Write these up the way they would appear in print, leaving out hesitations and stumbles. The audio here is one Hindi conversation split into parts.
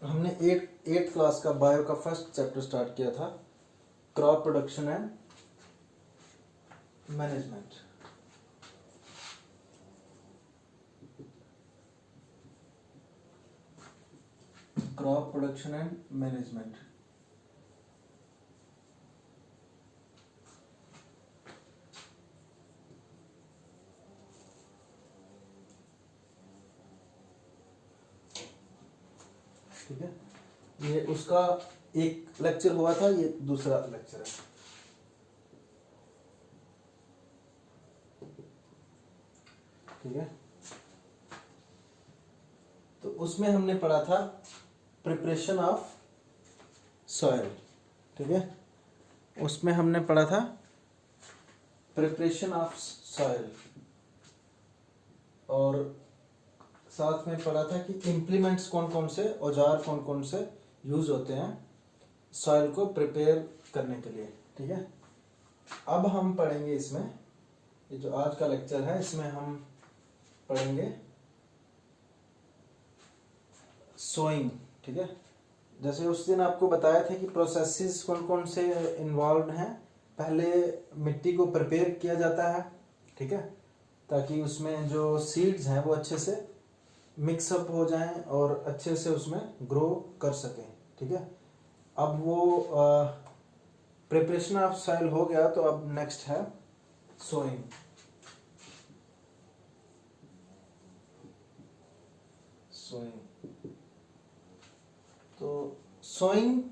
हमने एट क्लास का बायो का फर्स्ट चैप्टर स्टार्ट किया था, crop production and management. Crop production and management. ठीक है, ये उसका एक लेक्चर हुआ था, ये दूसरा लेक्चर है। ठीक है, तो उसमें हमने पढ़ा था प्रिपरेशन ऑफ सॉइल। ठीक है, उसमें हमने पढ़ा था प्रिपरेशन ऑफ सॉइल, और साथ में पढ़ा था कि इम्प्लीमेंट्स कौन कौन से, औजार कौन कौन से यूज होते हैं सॉइल को प्रिपेयर करने के लिए। ठीक है, अब हम पढ़ेंगे इसमें, ये जो आज का लेक्चर है इसमें हम पढ़ेंगे सोइंग। ठीक है, जैसे उस दिन आपको बताया था कि प्रोसेसेस कौन कौन से इन्वॉल्व हैं। पहले मिट्टी को प्रिपेयर किया जाता है, ठीक है, ताकि उसमें जो सीड्स हैं वो अच्छे से मिक्सअप हो जाएं और अच्छे से उसमें ग्रो कर सकें। ठीक है, अब वो प्रिपरेशन ऑफ सॉइल हो गया, तो अब नेक्स्ट है सोइंग। सोइंग, तो सोइंग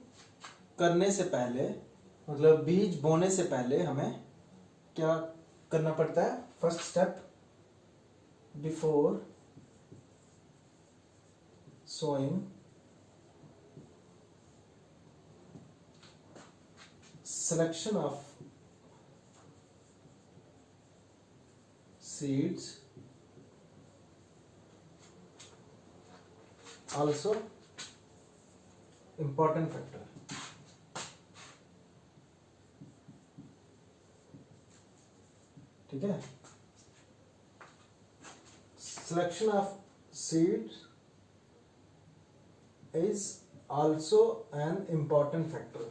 करने से पहले, मतलब बीज बोने से पहले हमें क्या करना पड़ता है? First step before sowing, selection of seeds, also important factor। ठीक है, selection of seeds is also an important factor,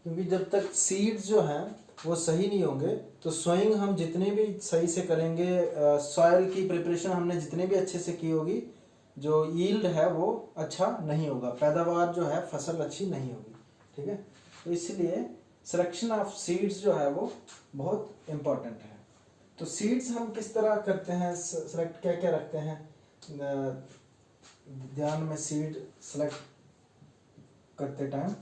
क्योंकि जब तक सीड्स जो हैं वो सही नहीं होंगे तो सोइंग हम जितने भी सही से करेंगे, सॉइल की प्रिपरेशन हमने जितने भी अच्छे से की होगी, जो यील्ड है वो अच्छा नहीं होगा, पैदावार जो है फसल अच्छी नहीं होगी। ठीक है, तो इसलिए सिलेक्शन ऑफ सीड्स जो है वो बहुत इम्पोर्टेंट है। तो सीड्स हम किस तरह करते हैं सेलेक्ट, क्या क्या रखते हैं ध्यान में सीड सेलेक्ट करते टाइम?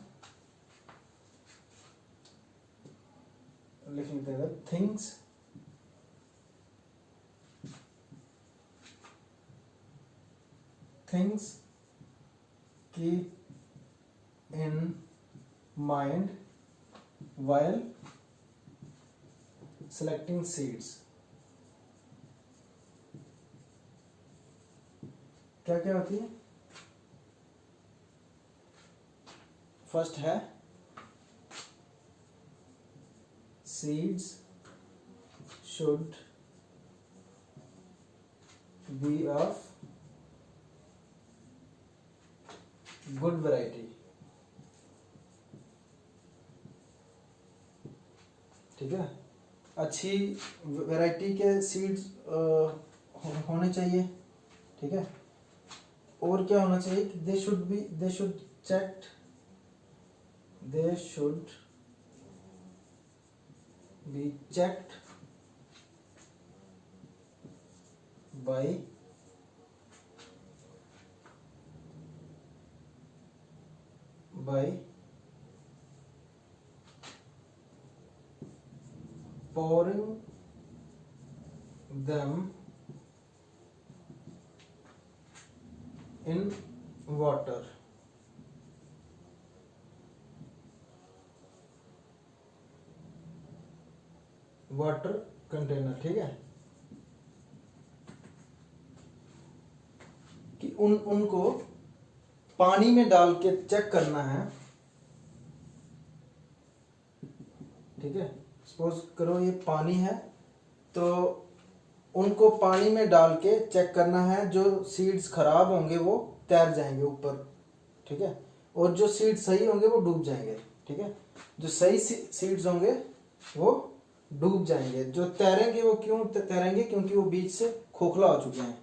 लिख लेते हैं things keep in mind while selecting seeds। क्या क्या होती है? फर्स्ट है seeds should be of good variety। ठीक है, अच्छी वैरायटी के सीड्स होने चाहिए। ठीक है, और क्या होना चाहिए कि they should be checked by pouring them in water। Water container. ठीक है, कि उनको पानी में डाल के चेक करना है। ठीक है, सपोज करो ये पानी है, तो उनको पानी में डाल के चेक करना है, जो सीड्स खराब होंगे वो तैर जाएंगे ऊपर ठीक है। और जो सीड सही होंगे वो डूब जाएंगे, ठीक है। जो सही सीड्स होंगे वो डूब जाएंगे, जो तैरेंगे वो क्यों तैरेंगे, क्योंकि वो बीज से खोखला हो चुके हैं,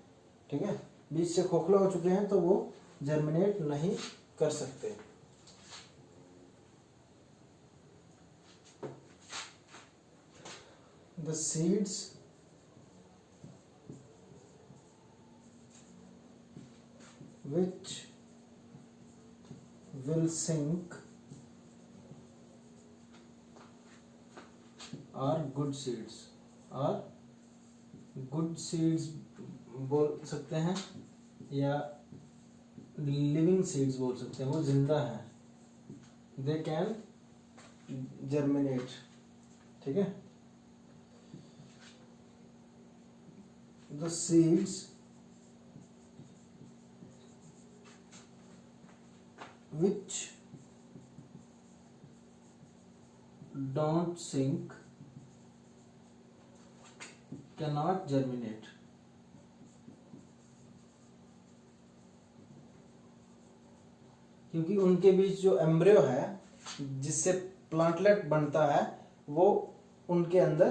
ठीक है। बीज से खोखला हो चुके हैं तो वो जर्मिनेट नहीं कर सकते। The seeds which will sink are good seeds, are good seeds बोल सकते हैं या लिविंग सीड्स बोल सकते हैं, वो जिंदा हैं, दे कैन जर्मिनेट, ठीक है। The seeds which don't sink cannot germinate, क्योंकि उनके बीच जो एम्ब्रियो है जिससे प्लांटलेट बनता है वो उनके अंदर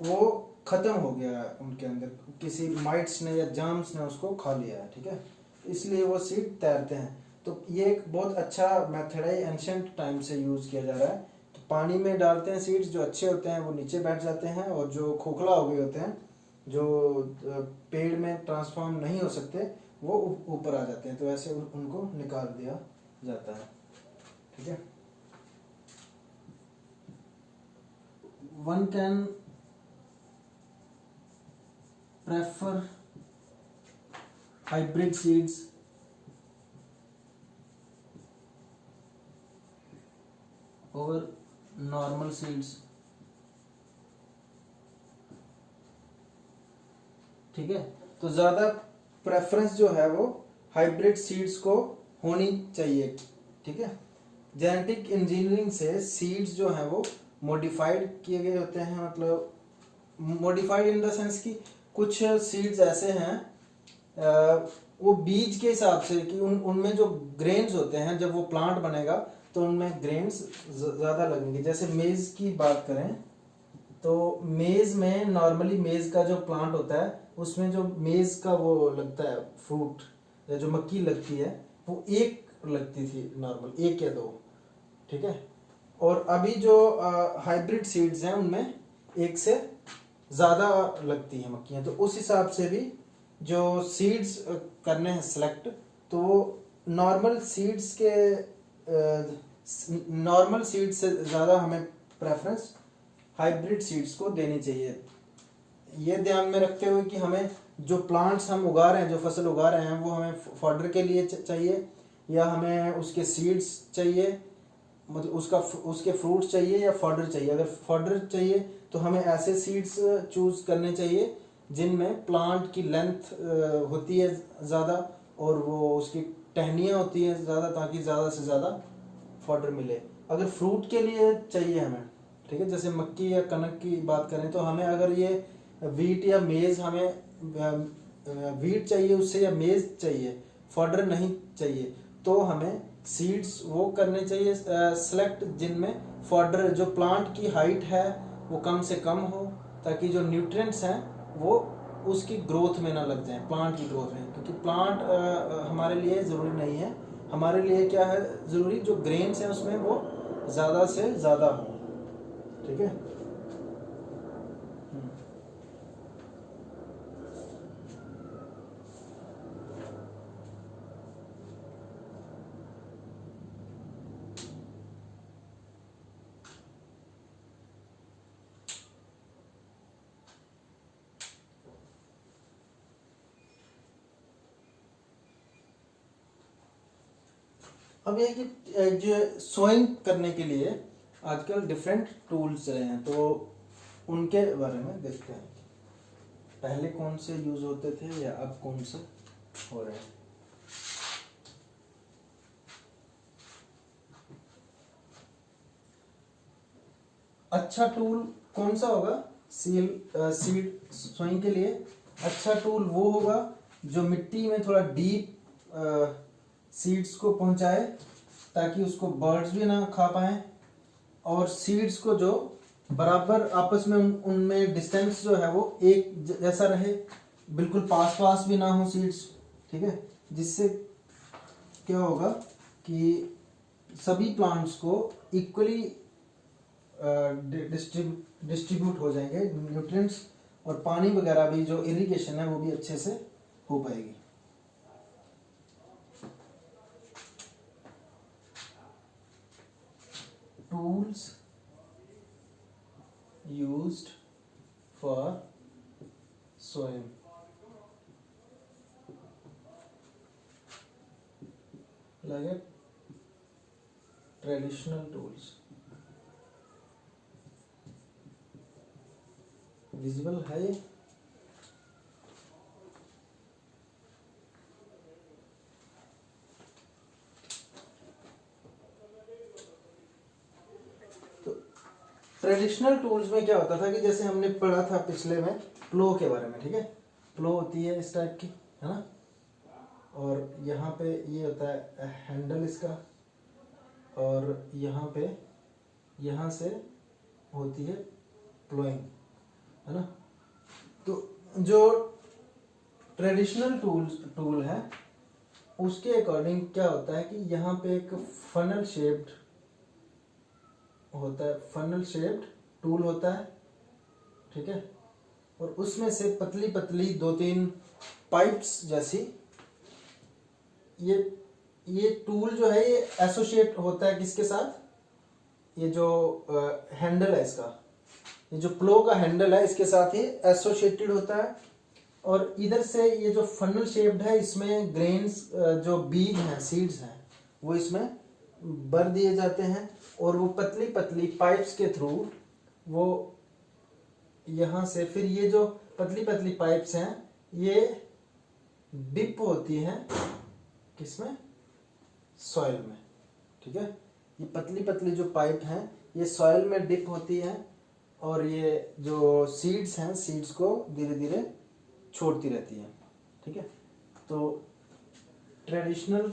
वो खत्म हो गया है, उनके अंदर किसी माइट्स ने या जार्म्स ने उसको खा लिया है, ठीक है। इसलिए वो सीड तैरते हैं। तो ये एक बहुत अच्छा मेथड है, एंशिएंट टाइम से यूज किया जा रहा है। तो पानी में डालते हैं सीड्स, जो अच्छे होते हैं वो नीचे बैठ जाते हैं, और जो खोखला हो गए होते हैं, जो पेड़ में ट्रांसफॉर्म नहीं हो सकते, वो ऊपर आ जाते हैं। तो ऐसे उनको निकाल दिया जाता है, ठीक है। One can prefer hybrid seeds over normal seeds, ठीक है। तो ज्यादा प्रेफरेंस जो है वो हाइब्रिड सीड्स को होनी चाहिए, ठीक है। जेनेटिक इंजीनियरिंग से सीड्स जो है वो मॉडिफाइड किए गए होते हैं, मतलब मॉडिफाइड इन द सेंस कि कुछ सीड्स ऐसे हैं वो बीज के हिसाब से कि उनमें जो ग्रेन्स होते हैं, जब वो प्लांट बनेगा तो उनमें ग्रेन्स ज़्यादा लगेंगे। जैसे मेज़ की बात करें तो मेज़ में नॉर्मली मेज़ का जो प्लांट होता है उसमें जो मेज़ का वो लगता है फ्रूट या जो मक्की लगती है वो एक लगती थी नॉर्मल, एक या दो, ठीक है। और अभी जो हाइब्रिड सीड्स हैं उनमें एक से ज़्यादा लगती हैं मक्खियाँ। तो उस हिसाब से भी जो सीड्स करने हैं सिलेक्ट, तो वो नॉर्मल सीड्स से ज़्यादा हमें प्रेफरेंस हाइब्रिड सीड्स को देनी चाहिए। ये ध्यान में रखते हुए कि हमें जो प्लांट्स हम उगा रहे हैं, जो फसल उगा रहे हैं, वो हमें फॉडर के लिए चाहिए या हमें उसके सीड्स चाहिए, मतलब उसके फ्रूट्स चाहिए या फॉडर चाहिए। अगर फॉडर चाहिए तो हमें ऐसे सीड्स चूज करने चाहिए जिनमें प्लांट की लेंथ होती है ज़्यादा और वो उसकी टहनियाँ होती हैं ज़्यादा, ताकि ज़्यादा से ज़्यादा फॉडर मिले। अगर फ्रूट के लिए चाहिए हमें, ठीक है, जैसे मक्की या कनक की बात करें तो हमें अगर ये वीट या मेज़, हमें वीट चाहिए उससे या मेज़ चाहिए, फॉडर नहीं चाहिए, तो हमें सीड्स वो करने चाहिए सेलेक्ट जिनमें फॉडर, जो प्लांट की हाइट है वो कम से कम हो, ताकि जो न्यूट्रिएंट्स हैं वो उसकी ग्रोथ में ना लग जाएं, प्लांट की ग्रोथ में। क्योंकि प्लांट हमारे लिए ज़रूरी नहीं है, हमारे लिए क्या है ज़रूरी, जो ग्रेन्स हैं उसमें वो ज़्यादा से ज़्यादा हो, ठीक है। अब ये कि जो सोइंग करने के लिए आजकल डिफरेंट टूल्स चले हैं, तो उनके बारे में देखते हैं। पहले कौन से यूज होते थे या अब कौन से हो रहे हैं। अच्छा टूल कौन सा होगा सीड सोइंग के लिए? अच्छा टूल वो होगा जो मिट्टी में थोड़ा डीप सीड्स को पहुंचाए ताकि उसको बर्ड्स भी ना खा पाए, और सीड्स को जो बराबर आपस में उनमें डिस्टेंस जो है वो एक जैसा रहे, बिल्कुल पास पास भी ना हो सीड्स, ठीक है। जिससे क्या होगा कि सभी प्लांट्स को इक्वली डिस्ट्रीब्यूट हो जाएंगे न्यूट्रिएंट्स, और पानी वगैरह भी जो इरिगेशन है वो भी अच्छे से हो पाएगी। Tools used for sowing, like traditional tools, visible है ये? ट्रेडिशनल टूल्स में क्या होता था कि जैसे हमने पढ़ा था पिछले में प्लो के बारे में, ठीक है। प्लो होती है इस टाइप की, है ना, और यहाँ पे ये होता है हैंडल इसका, और यहाँ पे यहाँ से होती है प्लोइंग, है ना। तो जो ट्रेडिशनल टूल है उसके अकॉर्डिंग क्या होता है कि यहाँ पे एक फनल शेप्ड होता है, फनल शेप्ड टूल होता है, ठीक है। और उसमें से पतली पतली 2-3 पाइप्स जैसी ये टूल जो है ये एसोसिएट होता है किसके साथ, ये जो हैंडल है इसका, ये जो प्लो का हैंडल है इसके साथ ही एसोसिएटेड होता है। और इधर से ये जो फनल शेप्ड है इसमें ग्रेन्स जो बीज हैं, सीड्स हैं, वो इसमें भर दिए जाते हैं, और वो पतली पतली पाइप्स के थ्रू वो यहाँ से फिर ये जो पतली पतली पाइप्स हैं ये डिप होती हैं किसमें, सॉइल में, ठीक है। ये पतली पतली जो पाइप हैं ये सॉइल में डिप होती हैं, और ये जो सीड्स हैं सीड्स को धीरे धीरे छोड़ती रहती हैं, ठीक है। तो ट्रेडिशनल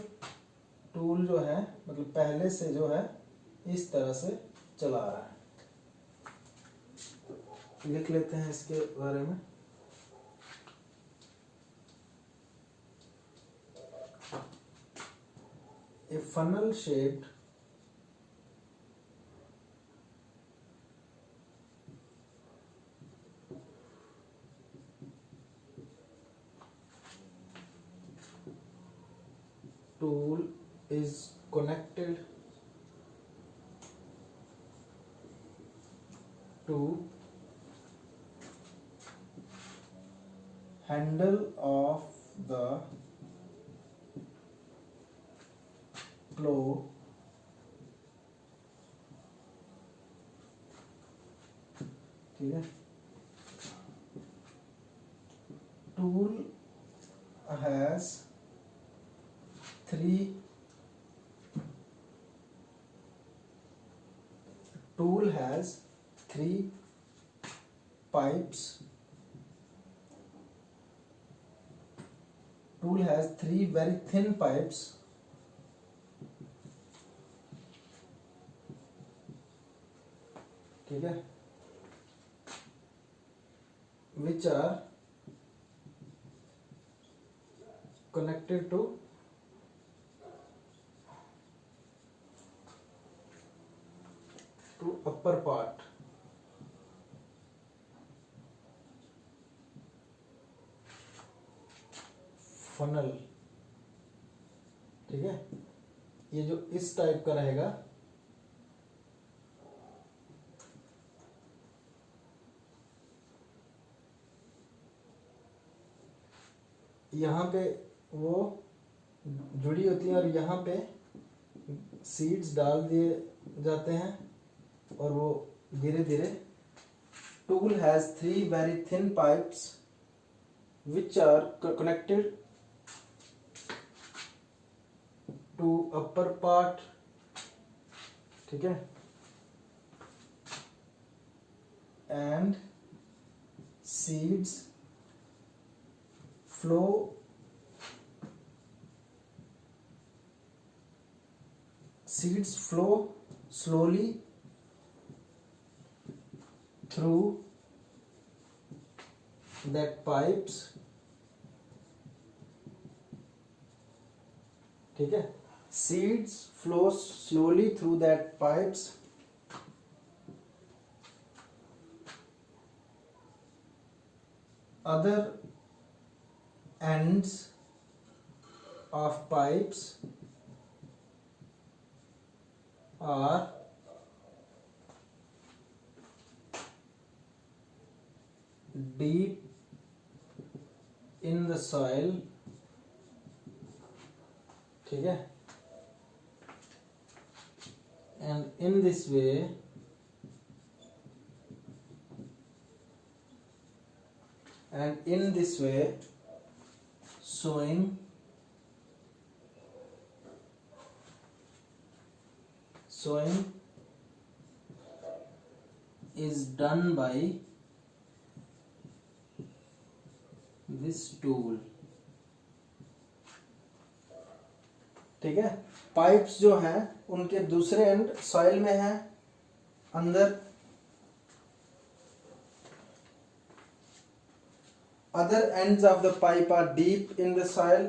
टूल जो है मतलब पहले से जो है इस तरह से चला आ रहा है। लिख लेते हैं इसके बारे में। A funnel shaped tool is connected to handle of the plow ठीक है। Tool has 3 pipes. Tool has 3 very thin pipes ठीक है, which are connected to upper part, funnel, ठीक है। ये जो इस टाइप का रहेगा यहाँ पे वो जुड़ी होती है, और यहाँ पे सीड्स डाल दिए जाते हैं, और वो धीरे धीरे tool has 3 very thin pipes which are connected to upper part, ठीक है, and seeds flow seeds flow slowly through that pipes, ठीक है, seeds flow slowly through that pipes other ends of pipes are deep in the soil, ठीक है, and in this way sowing is done by this tool, ठीक है। पाइप्स जो हैं उनके दूसरे एंड सॉइल में है, अंदर other ends of the pipe are deep in the soil,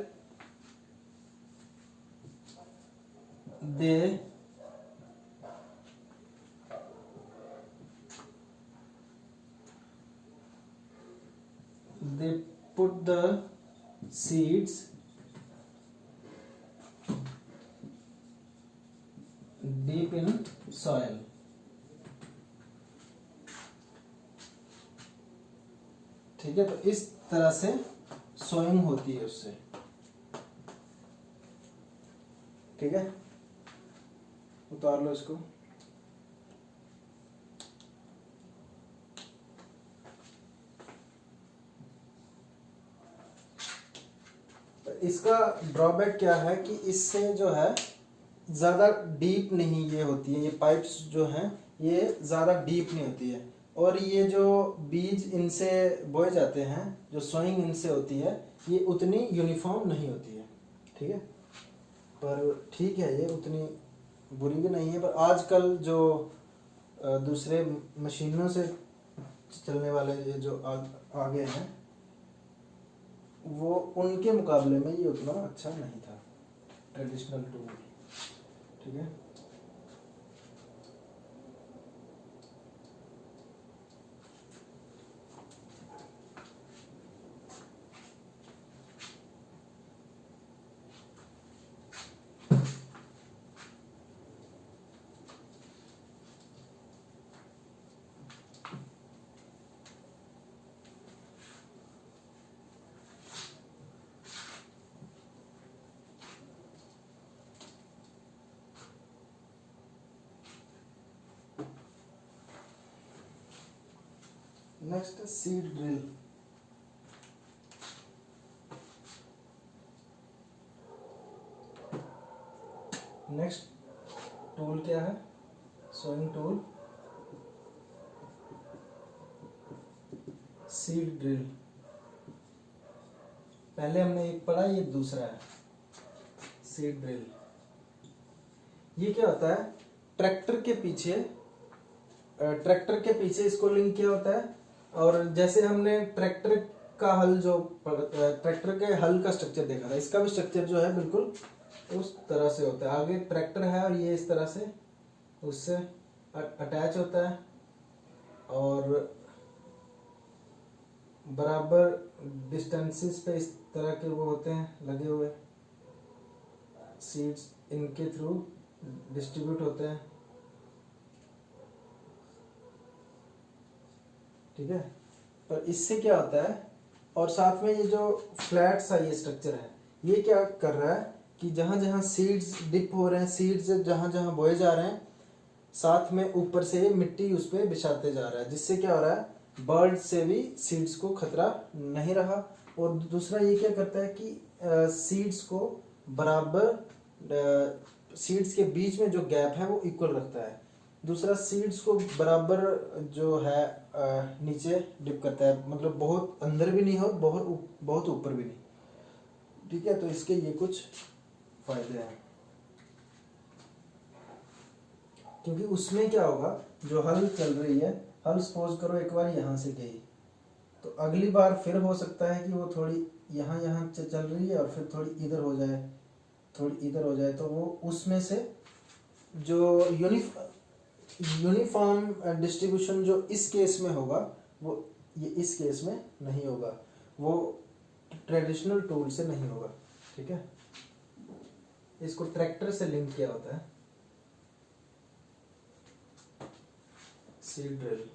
they put the seeds deep in soil, ठीक है। तो इस तरह से सोइंग होती है उससे, ठीक है। उतार लो इसको। इसका ड्रॉबैक क्या है कि इससे जो है ज़्यादा डीप नहीं ये होती है, ये पाइप्स जो हैं ये ज़्यादा डीप नहीं होती है, और ये जो बीज इनसे बोए जाते हैं, जो सोइंग इनसे होती है, ये उतनी यूनिफॉर्म नहीं होती है, ठीक है। पर ठीक है, ये उतनी बुरी भी नहीं है। पर आजकल जो दूसरे मशीनों से चलने वाले ये जो आगे हैं, वो उनके मुकाबले में ये उतना अच्छा नहीं था, ट्रेडिशनल टूल, ठीक है। Next seed drill. Next tool क्या है? Sowing tool, seed drill. पहले हमने एक पढ़ा, ये दूसरा है सीड ड्रिल। ये क्या होता है? ट्रैक्टर के पीछे इसको लिंक किया होता है, और जैसे हमने ट्रैक्टर का हल जो ट्रैक्टर के हल का स्ट्रक्चर देखा था, इसका भी स्ट्रक्चर जो है बिल्कुल उस तरह से होता है। आगे ट्रैक्टर है और ये इस तरह से उससे अटैच होता है, और बराबर डिस्टेंसेस पे इस तरह के वो होते हैं लगे हुए, सीड्स इनके थ्रू डिस्ट्रीब्यूट होते हैं, ठीक है। पर इससे क्या होता है, और साथ में ये जो फ्लैट सा ये स्ट्रक्चर है, ये क्या कर रहा है कि जहाँ जहाँ सीड्स डिप हो रहे हैं, सीड्स जहाँ जहाँ बोए जा रहे हैं, साथ में ऊपर से मिट्टी उस पर बिछाते जा रहा है, जिससे क्या हो रहा है, बर्ड से भी सीड्स को खतरा नहीं रहा। और दूसरा ये क्या करता है कि सीड्स को बराबर, सीड्स के बीच में जो गैप है वो इक्वल रखता है। दूसरा, सीड्स को बराबर जो है नीचे डिप करता है, मतलब बहुत अंदर भी नहीं हो, बहुत ऊपर भी नहीं, ठीक है। तो इसके ये कुछ फायदे हैं। क्योंकि उसमें क्या होगा, जो हल चल रही है, हल सपोज करो एक बार यहाँ से गई, तो अगली बार फिर हो सकता है कि वो थोड़ी यहाँ यहाँ चल रही है और फिर थोड़ी इधर हो जाए, थोड़ी इधर हो जाए, तो वो उसमें से जो यूनिफॉर्म डिस्ट्रीब्यूशन जो इस केस में होगा वो ये इस केस में नहीं होगा, वो ट्रेडिशनल टूल से नहीं होगा। ठीक है, इसको ट्रैक्टर से लिंक किया होता है, seed drill.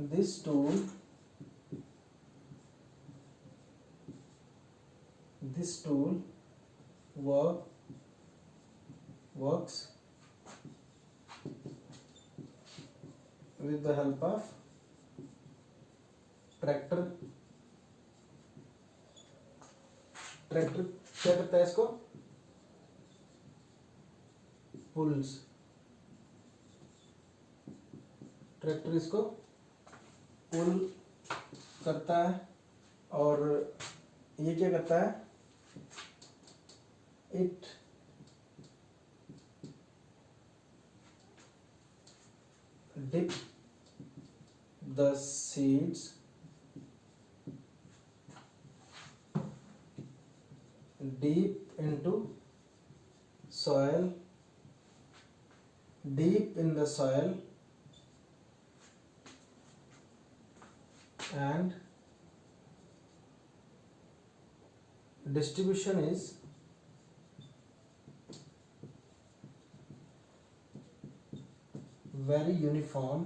This tool works with the help of tractor. Tractor क्या करता है, इसको पुल्स, ट्रैक्टर इसको पुल करता है, और ये क्या करता है, it dip the seeds deep into soil, deep in the soil, and distribution is very uniform,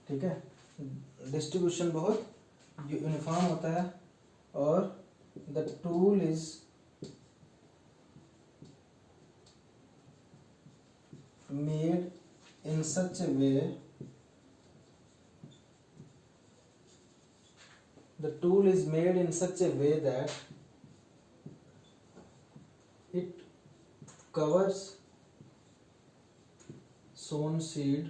ठीक है, डिस्ट्रीब्यूशन बहुत यूनिफॉर्म होता है, और the tool is made in such A way, the tool is made in such A way that it covers sown seeds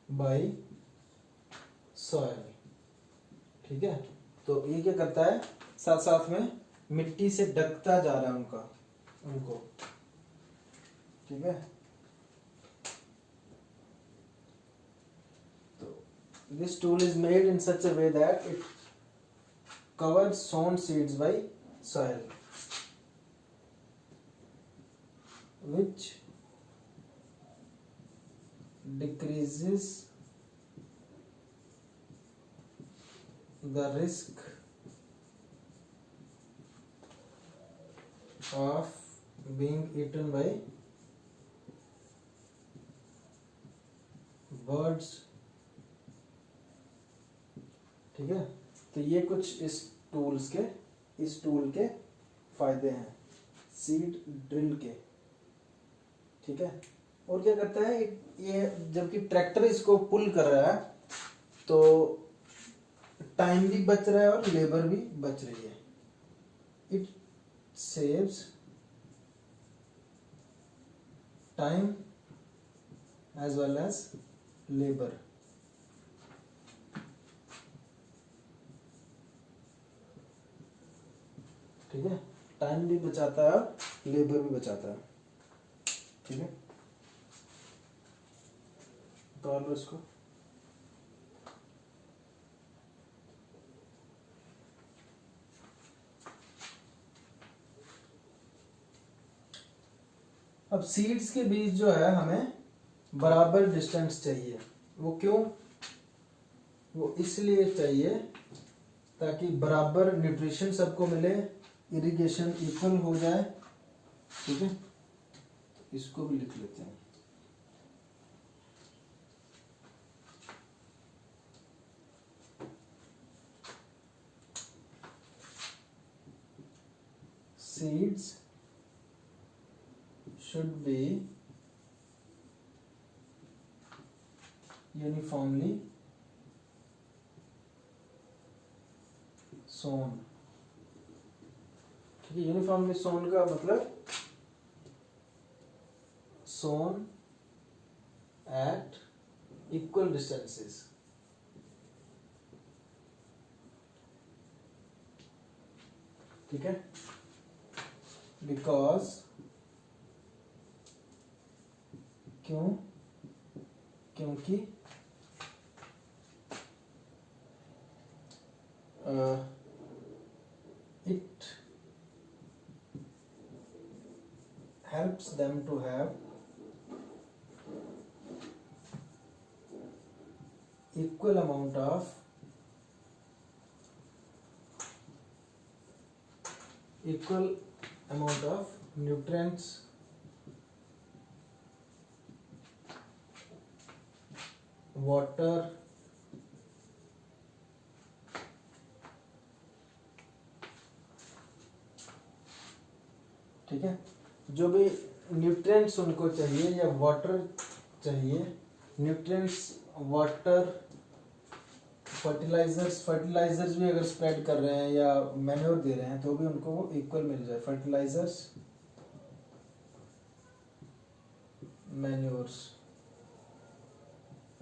by soil। ठीक है, तो ये क्या करता है, साथ साथ में मिट्टी से ढकता जा रहा है उनको। ठीक है, तो this tool is made in such a way that it covers sown seeds by soil, which decreases the risk of being eaten by birds। ठीक है, तो ये कुछ इस टूल के फायदे हैं, सीड ड्रिल के। ठीक है, और क्या करता है ये, जबकि ट्रैक्टर इसको पुल कर रहा है तो टाइम भी बच रहा है और लेबर भी बच रही है। It saves time as well as labour. ठीक है, टाइम भी बचाता है और लेबर भी बचाता है। ठीक है, तो लो इसको। अब सीड्स के बीच जो है हमें बराबर डिस्टेंस चाहिए। वो क्यों? वो इसलिए चाहिए ताकि बराबर न्यूट्रिशन सबको मिले, इरिगेशन इक्वल हो जाए। ठीक है, तो इसको भी लिख लेते हैं। Seeds should be uniformly sown। ठीक है, यूनिफॉर्मली सोन का मतलब सोन एट इक्वल डिस्टेंसेस। ठीक है, बिकॉज क्योंकि it helps them to have equal amount of nutrients, water, ठीक है, जो भी न्यूट्रिएंट्स उनको चाहिए या वाटर चाहिए, न्यूट्रिएंट्स, वाटर, फर्टिलाइजर्स भी अगर स्प्रेड कर रहे हैं या मैन्योर दे रहे हैं तो भी उनको वो इक्वल मिल जाए। फर्टिलाइजर्स, मैन्योर्स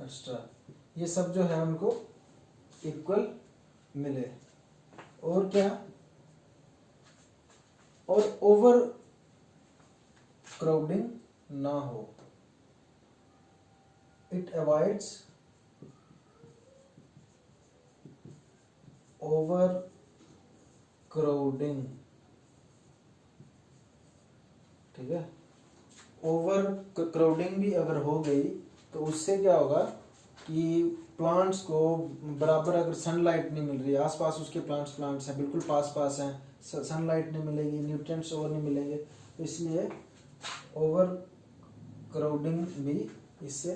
एक्स्ट्रा, ये सब जो है उनको इक्वल मिले। और क्या, और ओवर क्राउडिंग ना हो। इट अवॉइड्स ओवर क्राउडिंग, ठीक है। ओवर क्राउडिंग भी अगर हो गई तो उससे क्या होगा कि प्लांट्स को बराबर, अगर सनलाइट नहीं मिल रही, आसपास उसके प्लांट्स हैं, बिल्कुल पास हैं, सनलाइट नहीं मिलेगी, न्यूट्रिएंट्स ओवर नहीं मिलेंगे, तो इसलिए ओवर क्राउडिंग भी इससे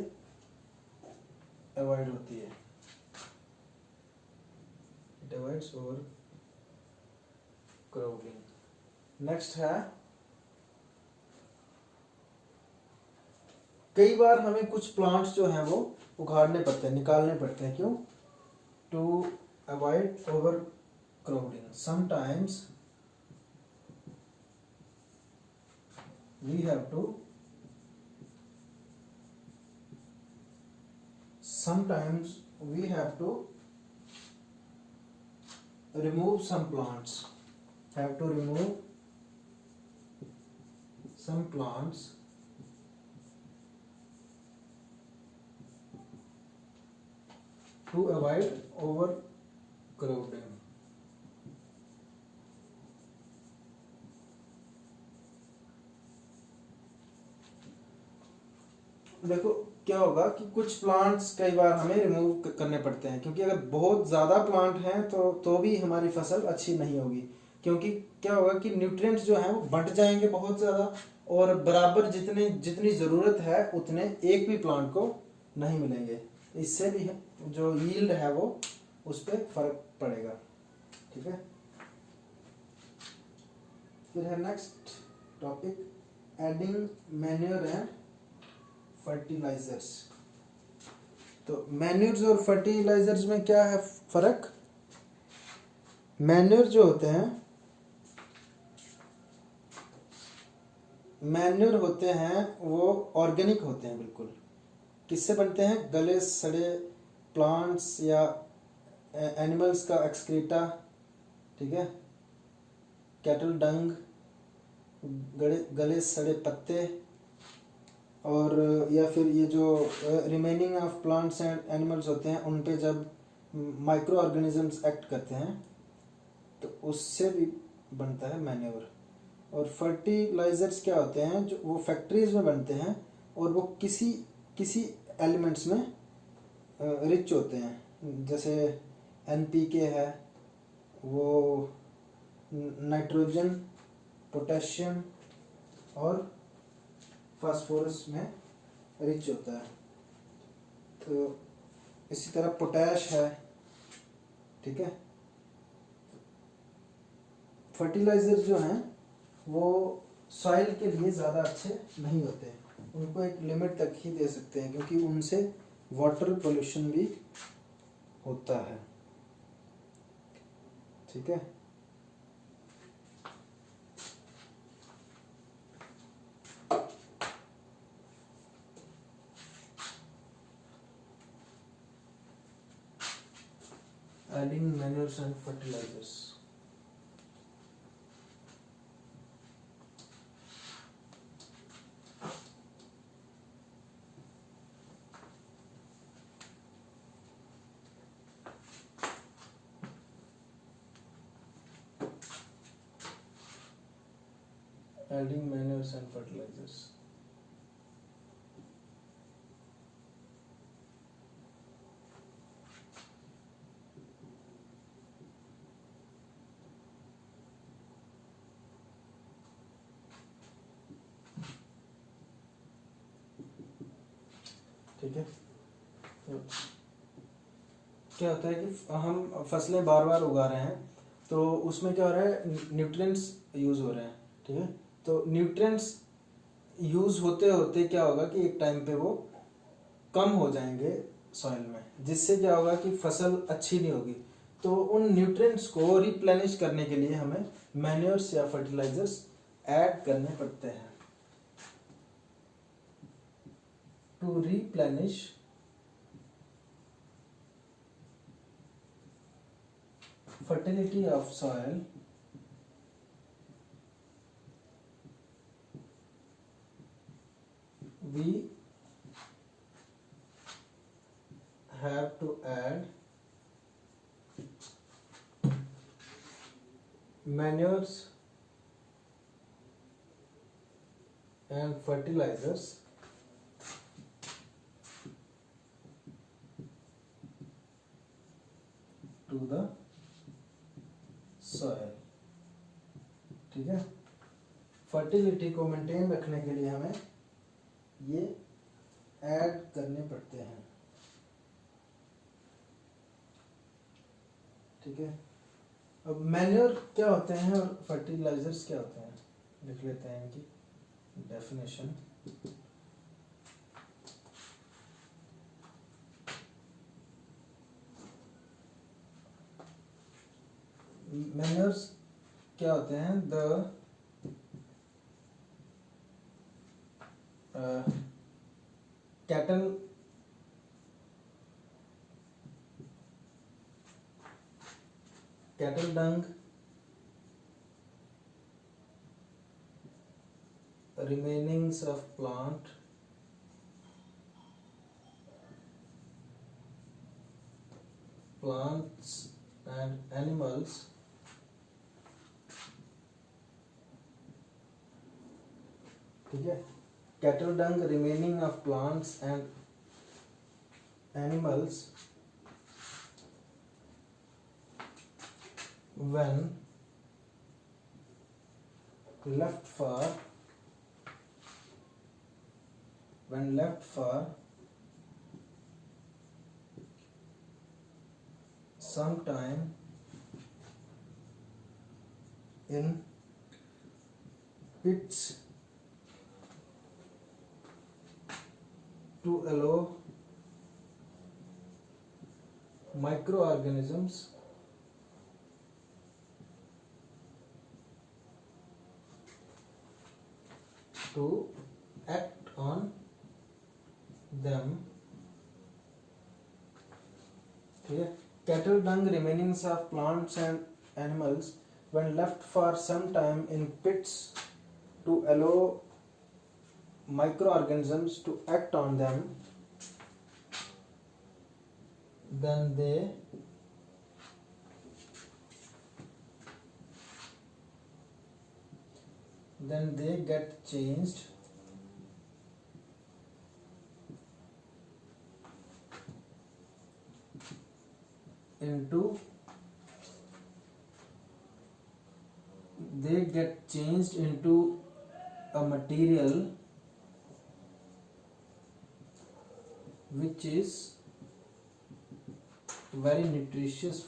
अवॉइड होती है। It avoids over crowding. Next है, कई बार हमें कुछ प्लांट्स जो हैं वो उखाड़ने पड़ते हैं, निकालने पड़ते हैं। क्यों? To avoid sometimes we have to remove some plants, to avoid overcrowding. देखो क्या होगा कि कुछ प्लांट्स कई बार हमें रिमूव करने पड़ते हैं, क्योंकि अगर बहुत ज़्यादा प्लांट हैं तो भी हमारी फसल अच्छी नहीं होगी। क्योंकि क्या होगा कि न्यूट्रिएंट्स जो हैं वो बंट जाएंगे बहुत ज़्यादा, और बराबर जितनी ज़रूरत है उतने एक भी प्लांट को नहीं मिलेंगे। इससे भी जो यील्ड है वो उस पर फर्क पड़ेगा। ठीक है, फिर है next topic, adding manure and fertilizers. तो मैन्योर्स और फर्टिलाइजर्स में क्या है फर्क? मैन्योर जो होते हैं, मैन्योर होते हैं वो ऑर्गेनिक होते हैं बिल्कुल। किससे बनते हैं? गले सड़े प्लांट्स या एनिमल्स का एक्सक्रीटा, ठीक है, कैटल डंग, गले सड़े पत्ते, और या फिर ये जो remaining of plants and animals होते हैं उन पे जब माइक्रो ऑर्गेनिजम्स एक्ट करते हैं तो उससे भी बनता है मैन्योर। और फर्टिलाइजर्स क्या होते हैं? जो वो फैक्ट्रीज में बनते हैं और वो किसी एलिमेंट्स में रिच होते हैं। जैसे एनपीके है, वो नाइट्रोजन, पोटेशियम और फास्फोरस में रिच होता है। तो इसी तरह पोटैश है, ठीक है। फर्टिलाइजर जो हैं वो सॉइल के लिए ज़्यादा अच्छे नहीं होते, उनको एक लिमिट तक ही दे सकते हैं, क्योंकि उनसे वाटर पोल्यूशन भी होता है। ठीक है, adding manures and fertilizers. Adding manures and fertilizers. ठीक है, तो क्या होता है कि हम फसलें बार बार उगा रहे हैं, तो उसमें क्या हो रहा है, न्यूट्रिएंट्स यूज हो रहे हैं। ठीक है, तो न्यूट्रिएंट्स यूज होते होते क्या होगा कि एक टाइम पे वो कम हो जाएंगे सॉइल में, जिससे क्या होगा कि फसल अच्छी नहीं होगी। तो उन न्यूट्रिएंट्स को रिप्लेनिश करने के लिए हमें मैन्योर्स या फर्टिलाइजर्स ऐड करने पड़ते हैं। To replenish fertility of soil, we have to add manures and fertilizers to the soil। ठीक है, फर्टिलिटी को मेंटेन रखने के लिए हमें ये ऐड करने पड़ते हैं। ठीक है, अब मैन्योर क्या होते हैं और फर्टिलाइजर्स क्या होते हैं, लिख लेते हैं इनकी डेफिनेशन। मैन्योर्स क्या होते हैं, the cattle dung, remainings of plants and animals ठीक है, cattle dung, remaining of plants and animals when left for some time in pits to allow microorganisms to act on them। ठीक है, cattle dung, remainings of plants and animals when left for some time in pits to allow microorganisms to act on them, then they get changed into a material which is very nutritious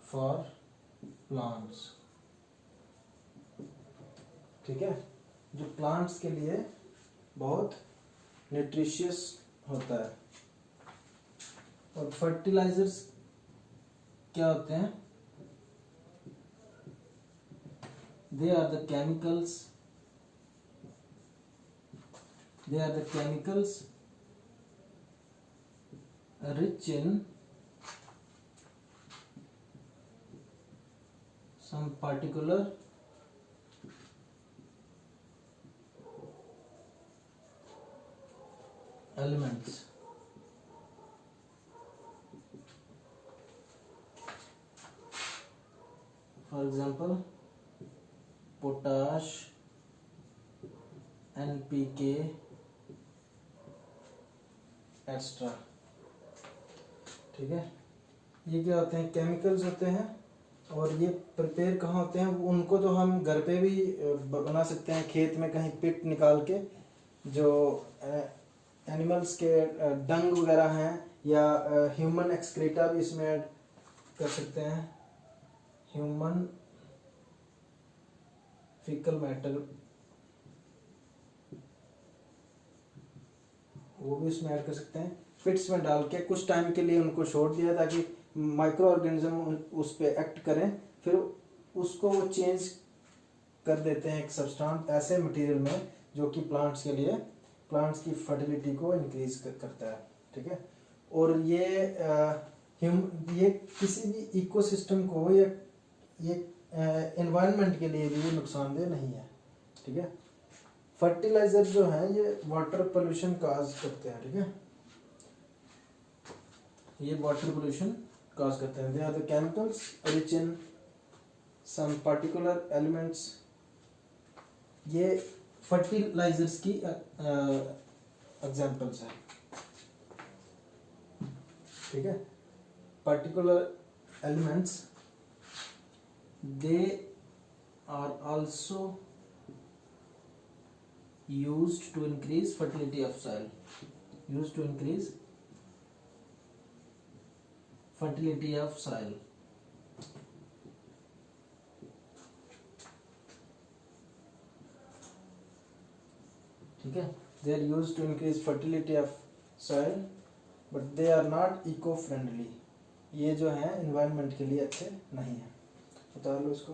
for plants। ठीक है, जो प्लांट्स के लिए बहुत न्यूट्रिशियस होता है। और फर्टिलाइजर्स क्या होते हैं, they are the chemicals rich in some particular elements. For example potash, NPK extra. ठीक है, ये क्या होते हैं? केमिकल्स होते हैं। और ये प्रिपेयर कहाँ होते हैं? उनको तो हम घर पे भी बना सकते हैं, खेत में कहीं पिट निकाल के, जो एनिमल्स के डंग वगैरह हैं, या ह्यूमन एक्सक्रीटा भी इसमें ऐड कर सकते हैं। ह्यूमन फीकल मैटर वो भी इसमें ऐड कर सकते हैं। पिट्स में डाल के कुछ टाइम के लिए उनको छोड़ दिया ताकि माइक्रो ऑर्गेनिज्म उस पर एक्ट करें, फिर उसको वो चेंज कर देते हैं एक सब्सटेंस ऐसे मटेरियल में जो कि प्लांट्स के लिए, प्लांट्स की फर्टिलिटी को इंक्रीज करता है। ठीक है, और ये किसी भी इकोसिस्टम को, ये एनवायरनमेंट के लिए भी ये नुकसानदेह नहीं है। ठीक है, फर्टिलाइजर जो है ये वाटर पोल्यूशन काज करते हैं। ठीक है, ये वाटर पोल्यूशन काज करते हैं। They are the chemicals rich in some particular elements. ये फर्टिलाइजर्स की एग्जांपल्स हैं। ठीक है, particular elements, they are also used to increase fertility of soil, used to increase fertility of soil। ठीक है, they are used to increase fertility of soil but they are not eco friendly। ये जो है environment के लिए अच्छे नहीं है। बता लो इसको।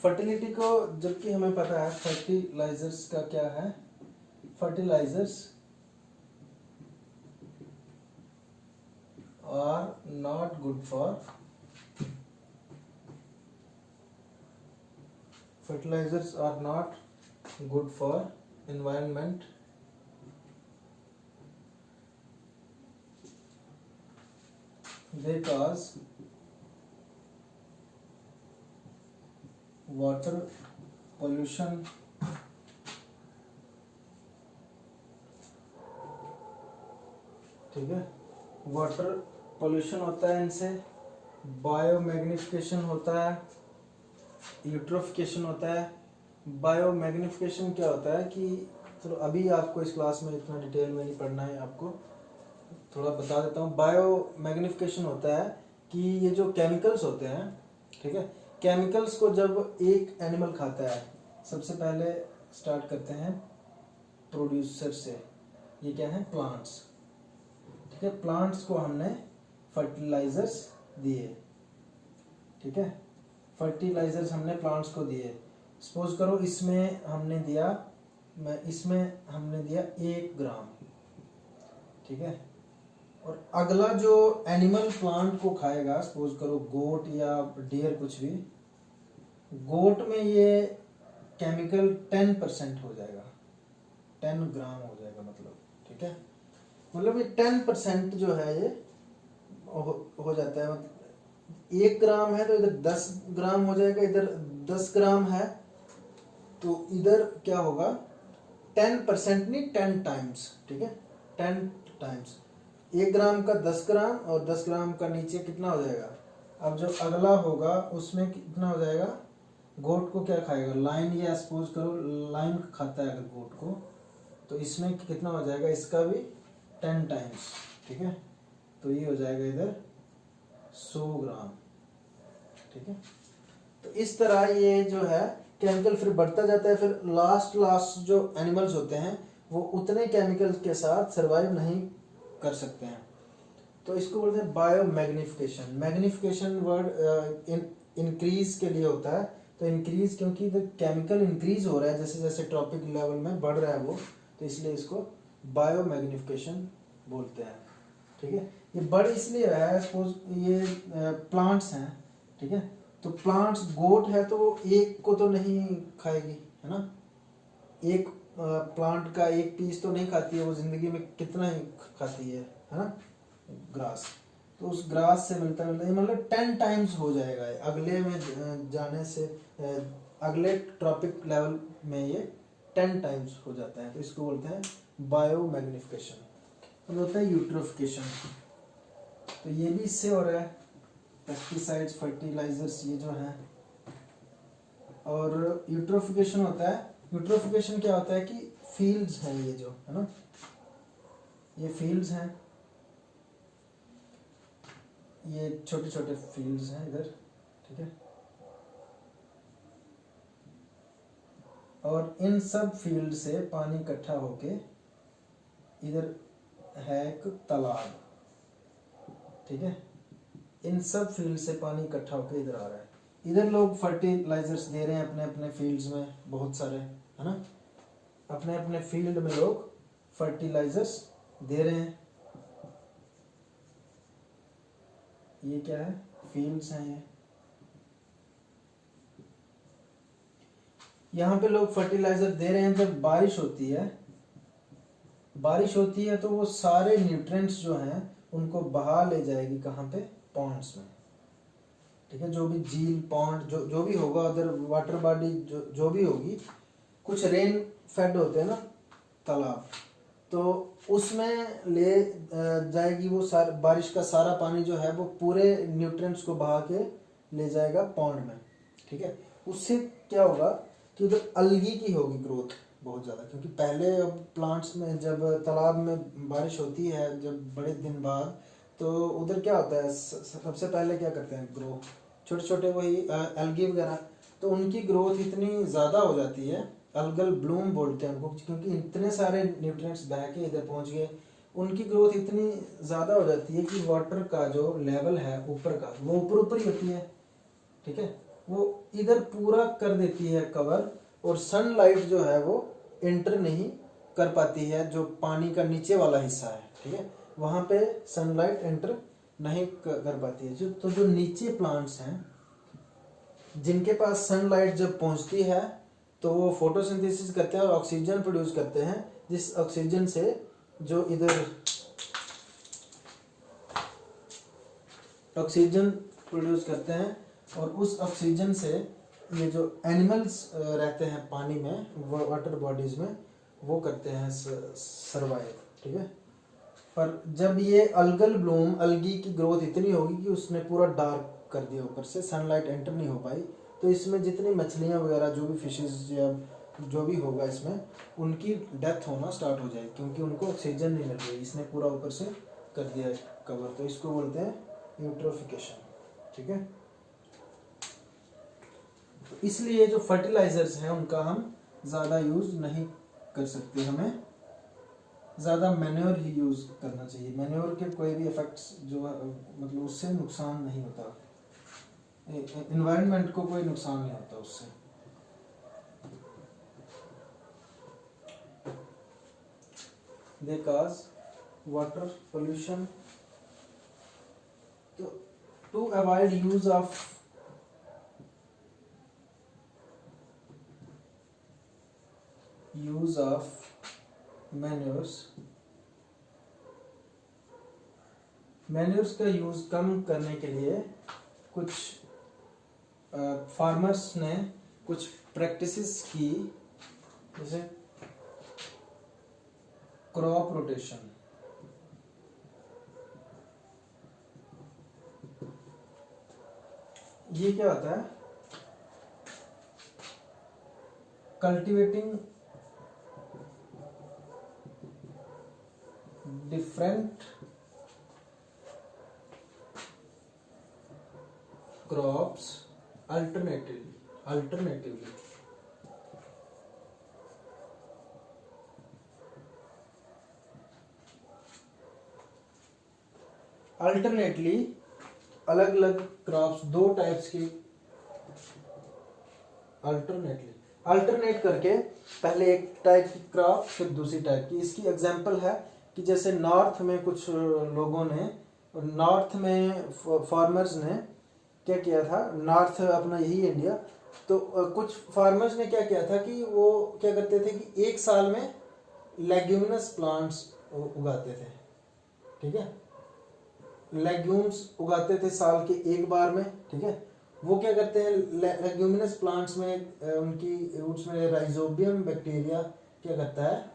फर्टिलिटी को, जबकि हमें पता है फर्टिलाइजर्स का क्या है, fertilizers are not good for, fertilizers are not good for environment they cause water pollution ठीक है, वाटर पोल्यूशन होता है इनसे, बायोमैग्निफिकेशन होता है, यूट्रोफिकेशन होता है। बायोमैग्निफिकेशन क्या होता है कि चलो अभी आपको इस क्लास में इतना डिटेल में नहीं पढ़ना है, आपको थोड़ा बता देता हूँ। बायोमैग्निफिकेशन होता है कि ये जो केमिकल्स होते हैं, ठीक है, केमिकल्स को जब एक एनिमल खाता है, सबसे पहले स्टार्ट करते हैं प्रोड्यूसर से, ये क्या है, प्लांट्स। ठीक है, प्लांट्स को हमने फर्टिलाइजर्स दिए, ठीक है, फर्टिलाइजर्स हमने प्लांट्स को दिए। सपोज करो इसमें हमने दिया 1 ग्राम, ठीक है, और अगला जो एनिमल प्लांट को खाएगा, सपोज करो गोट या डियर कुछ भी, गोट में ये केमिकल 10% हो जाएगा, 10 ग्राम हो जाएगा मतलब, ठीक है। मतलब ये 10% जो है ये हो जाता है। मतलब 1 ग्राम है तो इधर 10 ग्राम हो जाएगा, इधर 10 ग्राम है तो इधर क्या होगा, 10% नहीं 10 टाइम्स, ठीक है, 10 टाइम्स। 1 ग्राम का 10 ग्राम और 10 ग्राम का नीचे कितना हो जाएगा। अब जो अगला होगा उसमें कितना हो जाएगा, गोट को क्या खाएगा, लाइन, या सपोज करो लाइन खाता है अगर गोट को, तो इसमें कितना हो जाएगा, इसका भी 10 टाइम्स, ठीक है। तो ये हो जाएगा इधर 100 ग्राम, ठीक है। तो इस तरह ये जो है केमिकल फिर बढ़ता जाता है, फिर लास्ट जो एनिमल्स होते हैं वो उतने केमिकल के साथ सरवाइव नहीं कर सकते हैं। तो इसको बोलते हैं bio magnification. Magnification word increase के लिए होता है, तो इंक्रीज क्योंकि केमिकल इंक्रीज हो रहा है जैसे जैसे ट्रॉपिक लेवल में बढ़ रहा है वो, तो इसलिए इसको बायो मैग्निफिकेशन बोलते हैं, ठीक है। ये बढ़ इसलिए रहा है, सपोज ये प्लांट्स हैं, ठीक है, तो प्लांट्स, गोट है तो वो एक को तो नहीं खाएगी, है ना, एक प्लांट का एक पीस तो नहीं खाती है वो, जिंदगी में कितना ही खाती है ना, ग्रास। तो उस ग्रास से मिलता मिलता मतलब 10 टाइम्स हो जाएगा अगले में जाने से, अगले ट्रॉपिक लेवल में ये 10 टाइम्स हो जाता है। तो इसको बोलते हैं बायो मैग्निफिकेशन। होता है यूट्रोफिकेशन, तो ये भी इससे हो रहा है, पेस्टिसाइड्स, फर्टिलाइजर्स ये जो हैं। और यूट्रोफिकेशन होता है, यूट्रोफिकेशन क्या होता है कि फील्ड्स हैं ये जो है ना, ये फील्ड्स हैं, ये छोटे छोटे फील्ड्स हैं इधर, ठीक है। और इन सब फील्ड से पानी इकट्ठा होके इधर है एक तालाब, ठीक है। इन सब फील्ड से पानी इकट्ठा होकर इधर आ रहा है। इधर लोग फर्टिलाइजर्स दे रहे हैं अपने अपने फील्ड्स में, बहुत सारे, है ना, अपने अपने फील्ड में लोग फर्टिलाइजर्स दे रहे हैं। ये क्या है, फील्ड्स हैं ये। यहाँ पे लोग फर्टिलाइजर दे रहे हैं। जब बारिश होती है तो वो सारे न्यूट्रिएंट्स जो हैं उनको बहा ले जाएगी कहाँ पे, पॉन्ड्स में, ठीक है। जो भी झील, पॉन्ड, जो भी होगा उधर, वाटर बॉडी जो भी होगी, कुछ रेन फेड होते हैं ना तालाब, तो उसमें ले जाएगी वो बारिश का सारा पानी जो है वो पूरे न्यूट्रिएंट्स को बहा के ले जाएगा पॉन्ड में, ठीक है। उससे क्या होगा कि उधर अलगी की होगी ग्रोथ बहुत ज़्यादा, क्योंकि पहले प्लांट्स में जब तालाब में बारिश होती है जब बड़े दिन बाद, तो उधर क्या होता है, सबसे पहले क्या करते हैं, ग्रो, छोटे छोटे वही एल्गी वगैरह, तो उनकी ग्रोथ इतनी ज़्यादा हो जाती है, अलगल ब्लूम बोलते हैं उनको, क्योंकि इतने सारे न्यूट्रिएंट्स बह के इधर पहुंच गए, उनकी ग्रोथ इतनी ज़्यादा हो जाती है कि वाटर का जो लेवल है ऊपर का, वो ऊपर ही होती है, ठीक है, वो इधर पूरा कर देती है कवर, और सनलाइट जो है वो एंटर नहीं कर पाती है, जो पानी का नीचे वाला हिस्सा है, ठीक है, वहाँ पे सनलाइट एंटर नहीं कर पाती है। तो जो नीचे प्लांट्स हैं जिनके पास सनलाइट जब पहुँचती है तो वो फोटोसिंथेसिस करते हैं और ऑक्सीजन प्रोड्यूस करते हैं, जिस ऑक्सीजन से जो इधर ऑक्सीजन प्रोड्यूस करते हैं, और उस ऑक्सीजन से ये जो एनिमल्स रहते हैं पानी में, वाटर बॉडीज में, वो करते हैं सरवाइव, ठीक है। पर जब ये अलगल ब्लूम, अलगी की ग्रोथ इतनी होगी कि उसने पूरा डार्क कर दिया ऊपर से, सनलाइट एंटर नहीं हो पाई, तो इसमें जितनी मछलियाँ वगैरह, जो भी फिशेस या जो भी होगा इसमें, उनकी डेथ होना स्टार्ट हो जाएगी, क्योंकि उनको ऑक्सीजन नहीं मिल रही, इसने पूरा ऊपर से कर दिया कवर। तो इसको बोलते हैं यूट्रोफिकेशन, ठीक है। तो इसलिए जो फर्टिलाइजर्स हैं उनका हम ज़्यादा यूज़ नहीं कर सकते, हमें ज़्यादा मैन्योर ही यूज़ करना चाहिए। मैन्योर के कोई भी इफेक्ट्स जो मतलब उससे नुकसान नहीं होता, एनवायरनमेंट को कोई नुकसान नहीं होता उससे। दे कॉज वाटर पोल्यूशन तो to avoid use of manures का यूज कम करने के लिए कुछ फार्मर्स ने कुछ प्रैक्टिसेस की, जैसे क्रॉप रोटेशन। ये क्या होता है? Cultivating different crops alternatively. Alternately अलग अलग क्रॉप्स, दो टाइप्स की अल्टरनेट करके पहले एक टाइप की क्रॉप फिर दूसरी टाइप की। इसकी एग्जांपल है कि जैसे नॉर्थ में कुछ लोगों ने, नॉर्थ में फार्मर्स ने क्या किया था, नॉर्थ अपना यही इंडिया, तो कुछ फार्मर्स ने क्या किया था कि वो क्या करते थे कि एक साल में लेग्यूमिनस प्लांट्स उगाते थे। ठीक है, लेग्यूम्स उगाते थे साल के एक बार में। ठीक है, वो क्या करते हैं, लेग्यूमिनस प्लांट्स में उनकी रूट्स में राइजोबियम बैक्टीरिया क्या करता है,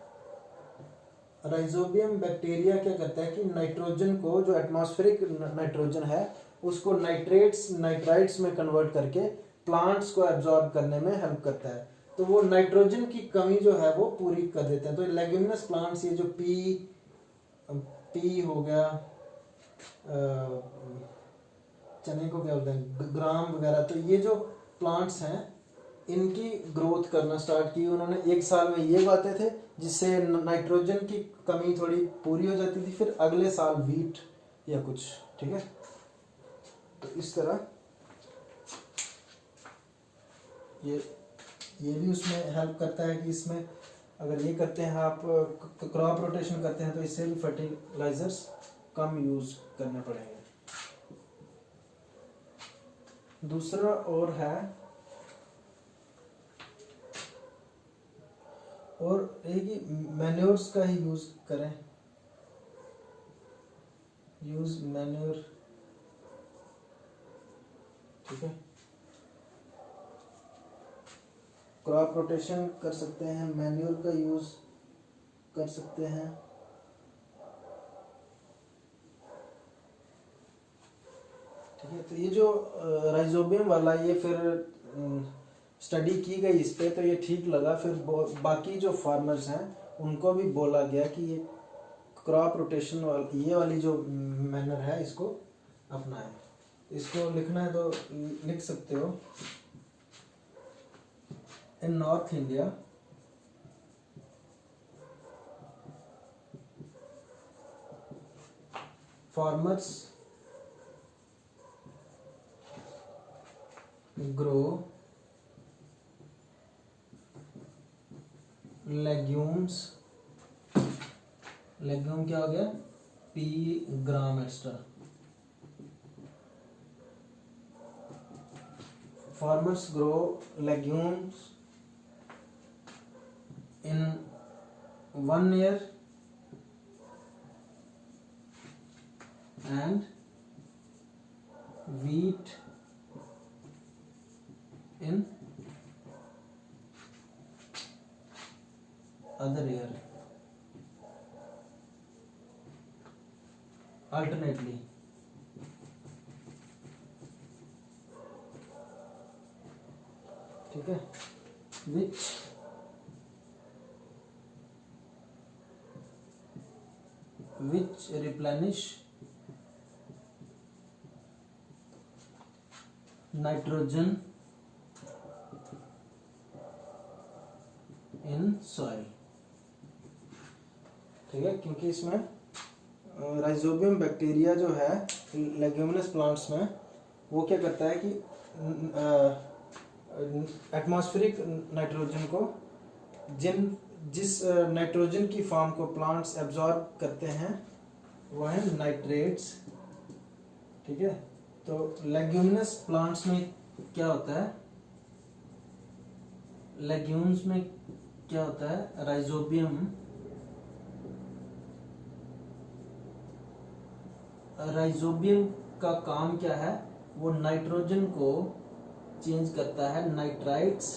राइजोबियम बैक्टीरिया क्या करता है कि नाइट्रोजन को, जो एटमॉस्फेरिक नाइट्रोजन है, उसको नाइट्राइट्स में कन्वर्ट करके प्लांट्स को एब्जॉर्ब करने में हेल्प करता है। तो वो नाइट्रोजन की कमी जो है वो पूरी कर देते हैं। तो लेग्यूमिनस प्लांट्स, ये जो पी हो गया, चने को क्या बोलते हैं, ग्राम वगैरह, तो ये जो प्लांट्स हैं इनकी ग्रोथ करना स्टार्ट की उन्होंने। एक साल में ये उगाते थे जिससे नाइट्रोजन की कमी थोड़ी पूरी हो जाती थी, फिर अगले साल वीट या कुछ। ठीक है, तो इस तरह ये भी उसमें हेल्प करता है कि इसमें अगर ये करते हैं आप, क्रॉप रोटेशन करते हैं, तो इससे भी फर्टिलाइजर्स कम यूज करने पड़ेंगे। दूसरा और है, और एक मैन्योर्स का ही यूज करें, यूज मैन्योर। ठीक है, क्रॉप रोटेशन कर सकते हैं, मैन्योर का यूज कर सकते हैं। ठीक है, तो ये जो राइजोबियम वाला, ये फिर स्टडी की गई इस पे, तो ये ठीक लगा। फिर बाकी जो फार्मर्स हैं उनको भी बोला गया कि ये क्रॉप रोटेशन ये वाली जो मैनर है इसको अपनाएं। इसको लिखना है तो लिख सकते हो। In north India farmers grow legumes, legume क्या हो गया, pea gram extra. Farmers grow legumes in 1 year and wheat in other year alternately। ठीक है, which replenish nitrogen in soil। ठीक है, क्योंकि इसमें राइजोबियम बैक्टीरिया जो है लेग्यूमिनस प्लांट्स में, वो क्या करता है कि एटमॉस्फेरिक नाइट्रोजन को, जिस नाइट्रोजन की फॉर्म को प्लांट्स एब्जॉर्ब करते हैं वो है नाइट्रेट्स। ठीक है। तो लेग्यूमिनस प्लांट्स में क्या होता है, लेग्यूम्स में क्या होता है, राइजोबियम, राइजोबियम का काम क्या है, वो नाइट्रोजन को चेंज करता है नाइट्राइट्स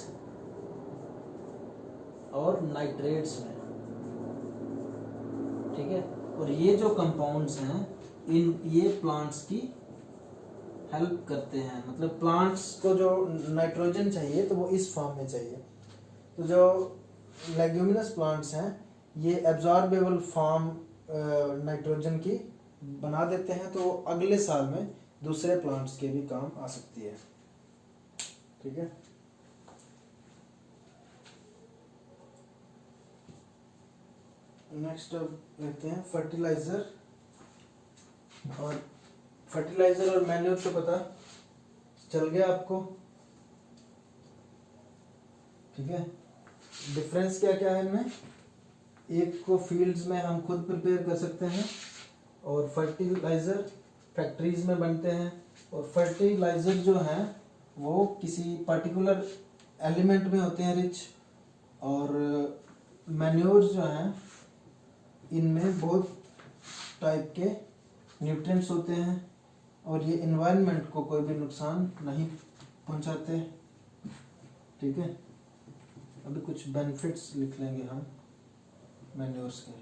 और नाइट्रेट्स में, ठीक है। और ये जो कंपाउंड्स हैं ये प्लांट्स की हेल्प करते हैं, मतलब प्लांट्स को जो नाइट्रोजन चाहिए तो वो इस फॉर्म में चाहिए। तो जो लेग्यूमिनस प्लांट्स हैं ये एब्जॉर्बेबल फॉर्म नाइट्रोजन की बना देते हैं, तो अगले साल में दूसरे प्लांट्स के भी काम आ सकती है, ठीक है। नेक्स्ट अब लेते हैं फर्टिलाइजर। और फर्टिलाइजर और मैन्योर तो पता चल गया आपको, ठीक है। डिफरेंस क्या क्या है इनमें, एक को फील्ड्स में हम खुद प्रिपेयर कर सकते हैं और फर्टिलाइजर फैक्ट्रीज में बनते हैं। और फर्टिलाइजर जो हैं वो किसी पर्टिकुलर एलिमेंट में होते हैं रिच, और मैन्योर्स जो हैं इनमें बहुत टाइप के न्यूट्रिएंट्स होते हैं और ये इन्वायरमेंट को कोई भी नुकसान नहीं पहुंचाते, ठीक है। अभी कुछ बेनिफिट्स लिख लेंगे हम मैन्योर्स के।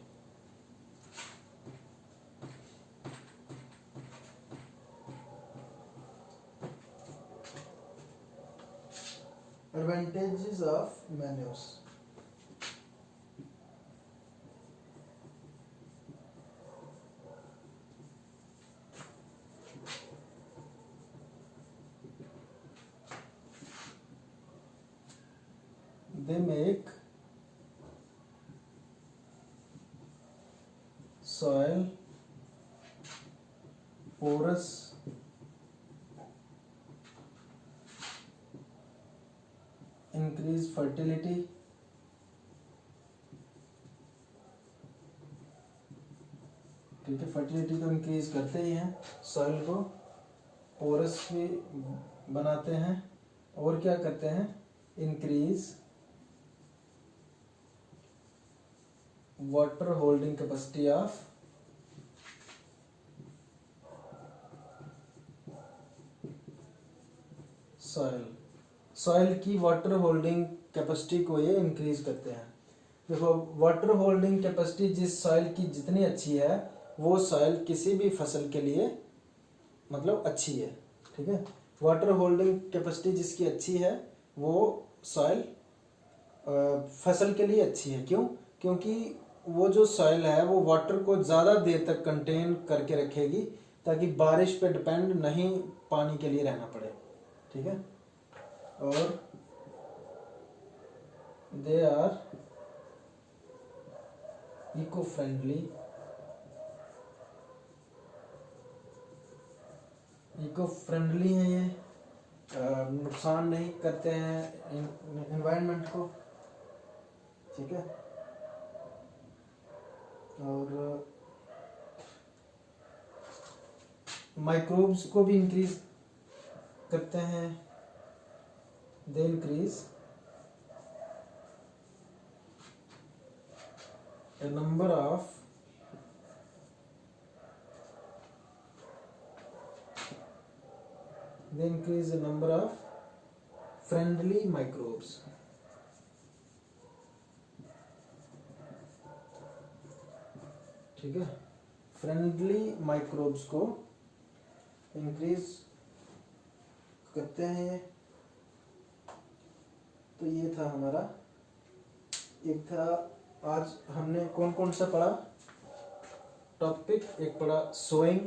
Advantages of manures. They make soil porous, increase fertility, ठीक है। फर्टिलिटी तो इंक्रीज करते ही हैं, सॉइल को पोरस भी बनाते हैं, और क्या करते हैं, increase water holding capacity of soil, soil की वाटर होल्डिंग कैपेसिटी को ये इंक्रीज करते हैं। देखो वाटर होल्डिंग कैपेसिटी जिस सॉइल की जितनी अच्छी है वो सॉइल किसी भी फसल के लिए मतलब अच्छी है, ठीक है। वाटर होल्डिंग कैपेसिटी जिसकी अच्छी है वो सॉइल फसल के लिए अच्छी है। क्यों? क्योंकि वो जो सॉइल है वो वाटर को ज़्यादा देर तक कंटेन करके रखेगी, ताकि बारिश पे डिपेंड नहीं पानी के लिए रहना पड़े, ठीक है। और they are eco friendly, eco friendly हैं ये, नुकसान नहीं करते हैं एनवायरनमेंट को, ठीक है। और माइक्रोब्स को भी इंक्रीज करते हैं, they increase a number of they increase the number of friendly microbes, ठीक है। फ्रेंडली माइक्रोब्स को इंक्रीज करते हैं। तो ये था हमारा, एक था आज हमने कौन कौन सा पढ़ा टॉपिक, एक पढ़ा सोइंग,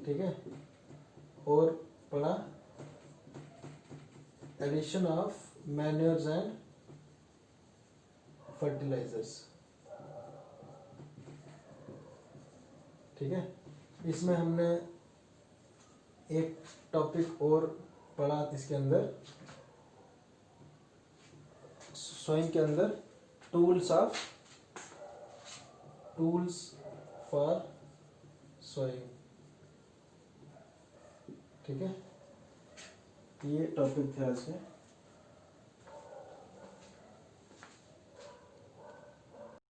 ठीक है, और पढ़ा addition of manures and fertilizers, ठीक है। इसमें हमने एक टॉपिक और पढ़ा इसके अंदर, सोइंग के अंदर टूल्स फॉर सोइंग। ठीक है, ये टॉपिक थे आज के।